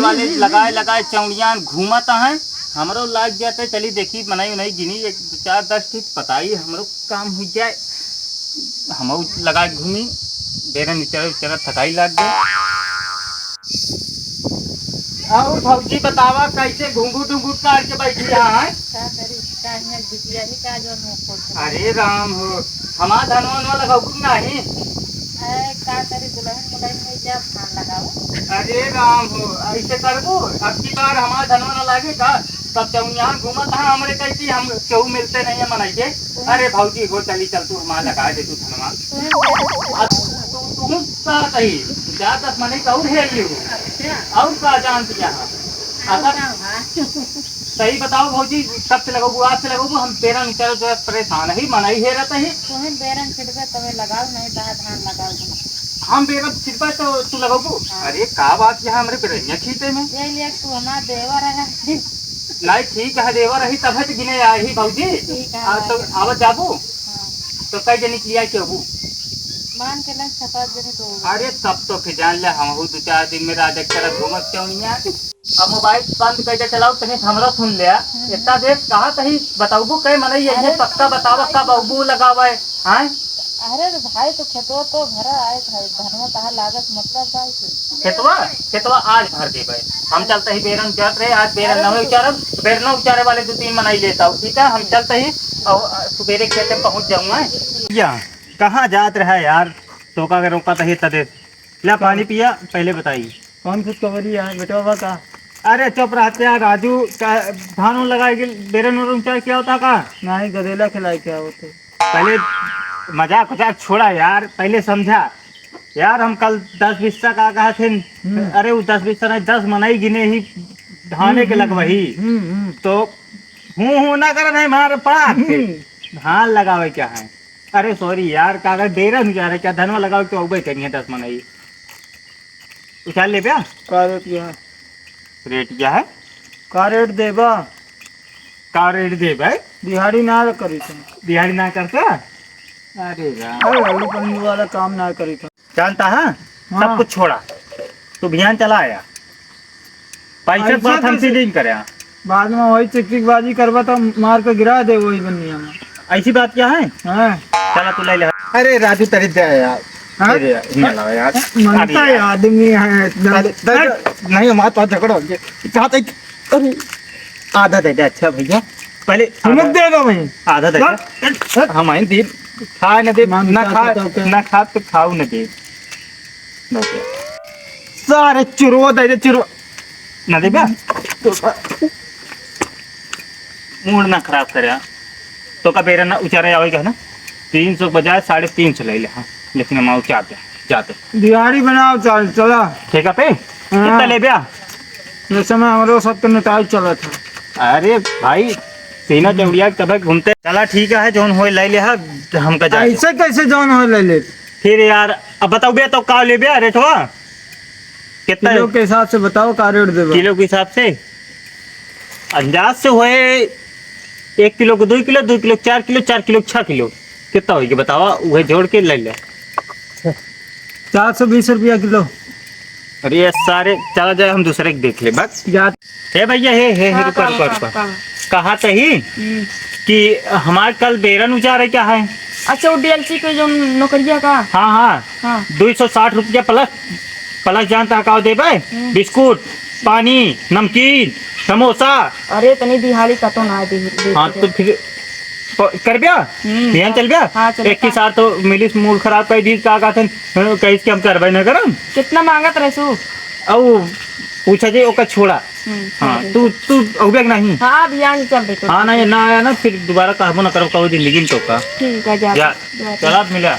वाले लगाए लगाए चौड़ियां घूमत हैं। हमरो लाग जाते चली देखी बनाई उनाई गिनी 1 2 4 10 ठीक पता ही हमरो काम हो जाए। हम लगा घूमी बेरन चरत थकाई लाग गई। और भौजी बतावा कैसे घूंघू डूंघूट काट के बैठी यहाँ है? अरे राम हो हमार धनवन वाला घूंघू नहीं। अरे राम हो ऐसे करबो अब की बार हमार धनवन लागे का तब चौनिया घूमत है हमरे कैसी हम केहू मिलते नहीं है मनाई के। अरे भौजी हो चली चल तू हमार लगा दे तू धनवा तू का कही जा तक मने कहू हेल लियो और का जानती यहाँ अगर सही बताओ भौजी कब से लगाओ आज से लगाओ हम तेरा निचल जो परेशान है मनाई है रहता है बेरन छिड़के तवे लगाओ नहीं धान लगाओ हम बेरन छिड़पा तो तू लगाओ। अरे का बात यहाँ हमारे बेरनिया खीते में ये लिए तू हमारा देवर है नहीं ठीक है देवर रही तब तो गिने आई भौजी तो आवत जाबू तो कई जनी किया केहू मान के लग 7 दिन तो अरे तब तो फिर जान ले हम 2 4 दिन में राजा कर घूमत चौनिया अब मोबाइल बंद करके चलाओ तनी हमरा सुन लिया इतना देर कहा कहीं बताऊबू कई मन ये पक्का बतावा कब अबू लगावे हैं। अरे भाई तो खेतवा तो भरा आए भाई धनवा कहा लागत मतलब भाई खेतवा आज भर देबे हम चलते ही बेरन जट रहे आज बेरन न उचारब बेरन उचारे वाले 2 3 मनाई लेता हूँ ठीक है हम चलते ही और सुबेरे खेत में पहुँच जाऊंगा। या कहाँ जात रहा यार टोका के रोका तही तदे ला पानी पिया पहले बताइए कौन खुशखबरी है बेटा का? अरे चुप रहते यार राजू धान लगाए बेरन उचार क्या होता का नहीं गदेला खिलाए क्या होते पहले मजाक उजाक छोड़ा यार पहले समझा यार हम कल 10 20 का कहा थे अरे वो 10 20 नहीं 10 मनाई गिने ही धाने के लगवही तो हूँ ना कर नहीं मार पड़ा धान लगावे क्या है। अरे सॉरी यार कागज बेरन जा रहे क्या धनवा लगाओ तो उबे करेंगे 10 मनाई उछाल ले क्या का रेट क्या है? रेट क्या है का रेट देबा का रेट दे भाई दिहाड़ी ना करी था दिहाड़ी ना करता। अरे राम अरे आलू पन्नी वाला काम ना करी था जानता है सब हाँ। कुछ छोड़ा तू अभियान चला आया पैसे ऐसा बात हमसे कैसे? नहीं करे बाद में वही चिकचिकबाजी करवा तो मार के गिरा दे वही बनिया में ऐसी बात क्या है हाँ चला तू ले ले। अरे राजू तेरे दे यार हाँ? अरे यार हिंगा लाओ यार मनता है आदमी है इतना। नहीं हमारे पास झगड़ा चाहते अरे आधा दे दे अच्छा भैया पहले तुमक दे दो मैं आधा दे दे हम आए दिन खा न दे ना खा तो खाओ न दे सारे चुरवा दे दे चुरवा न दे बा मूड ना खराब करे तो का बेरा ना उचारे आवेगा ना 300 बजाय 350 ले ले हाँ लेकिन हम उचारते जाते दिहाड़ी बनाओ चल चला ठीक है पे कितना ले बिया इस समय हमारे सब के नटाई चला था। अरे भाई सीना चौड़िया तब घूमते चला ठीक है जोन हो ले ले हमका जा ऐसे कैसे जौन हो ले ले फिर यार अब बताओ भैया तो का ले भैया रेटवा कितना किलो के हिसाब से बताओ का रेट देबा किलो के हिसाब से अंदाज से होए 1 किलो को 2 kilo 2 kilo 4 kilo 4 kilo 6 kilo कितना होगी बतावा वह जोड़ के ले ले 420 रुपया किलो। अरे ये सारे चला जाए हम दूसरे के देख ले बस जा हे भैया हे रुका रुका रुका कहा तही कि हमारे कल बेरन उचारे क्या है। अच्छा वो डीएलसी के जो नौकरिया का हाँ हाँ 260 रुपया प्लस जानता का दे भाई बिस्कुट पानी नमकीन समोसा। अरे तनी दिहाड़ी का तो ना दे हाँ तो फिर कर बिया ध्यान चल बिया हाँ, चल एक के साथ तो मिली मूड खराब कर दी का कहते कहीं के हम करबे न करम कितना मांगत रहे सु औ पूछा जे ओका छोड़ा हाँ तू औबेक नहीं हाँ अभियान चल रही हाँ ना ये ना आया ना फिर दोबारा कहबो ना करो कहो जिंदगी में तो का ठीक है जा चला मिला।